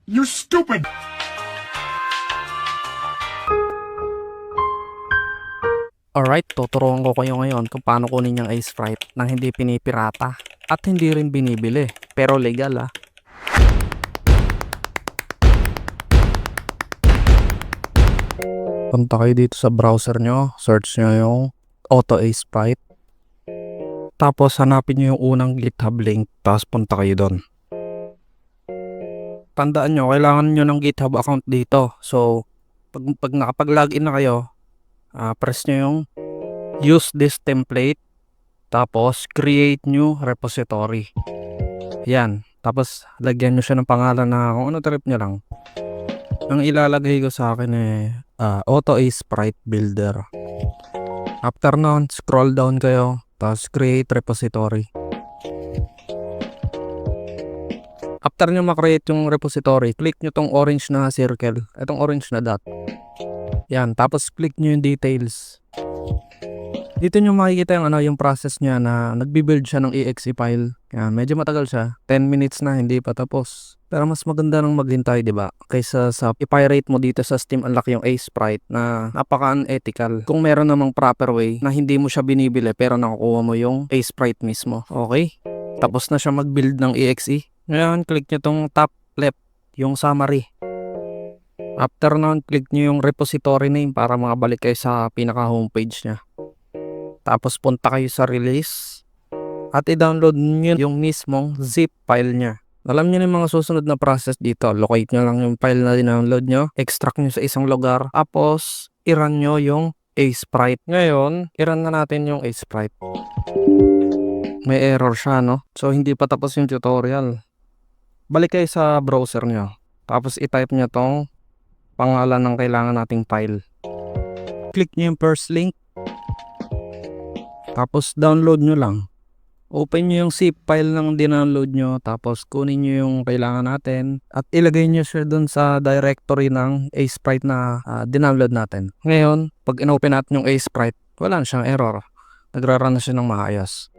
You're stupid! Alright, tuturuan ko kayo ngayon kung paano kunin yung Ace Sprite nang hindi pinipirata at hindi rin binibili, pero legal ah. Punta kayo dito sa browser nyo, search nyo yung Auto Ace Sprite. Tapos hanapin nyo yung unang GitHub link, tapos punta kayo doon. Tandaan nyo, kailangan nyo ng GitHub account dito. So, pag nakapag-login na kayo, press nyo yung use this template, tapos create new repository. Yan, tapos lagyan nyo siya ng pangalan na kung ano trip nyo lang. Ang ilalagay ko sa akin Auto Ace Sprite Builder. After nun, scroll down kayo, tapos create repository. After nyo makreate yung repository, click nyo tong orange na circle, itong orange na dot. Yan, tapos click nyo yung details. Dito nyo makikita yung process niya na nagbi-build siya ng exe file. Yan, medyo matagal siya. 10 minutes na, hindi pa tapos. Pero mas maganda nang maghintay, di ba? Kaysa sa i-pirate mo dito sa Steam Unlock yung Ace Sprite na napaka-unethical. Kung meron namang proper way na hindi mo siya binibili pero nakukuha mo yung Ace Sprite mismo. Okay? Tapos na siya mag-build ng exe. Ngayon, click nyo tong top left, yung summary. After nun, click nyo yung repository name para makabalik kayo sa pinaka-homepage niya. Tapos punta kayo sa release at i-download nyo yung mismong zip file niya. Alam nyo na yung mga susunod na process dito. Locate nyo lang yung file na download nyo, extract nyo sa isang lugar, tapos i-run nyo yung Ace Sprite. Ngayon, i-run na natin yung Ace Sprite. May error siya, no? So, hindi pa tapos yung tutorial. Balik kayo sa browser nyo. Tapos i-type nyo tong pangalan ng kailangan nating file. Click nyo yung first link. Tapos download nyo lang. Open nyo yung zip file ng dinownload nyo. Tapos kunin nyo yung kailangan natin. At ilagay nyo siya dun sa directory ng Ace Sprite na dinownload natin. Ngayon, pag in-open natin yung Ace Sprite, wala na siyang error. Nagra-run na siya ng maayos.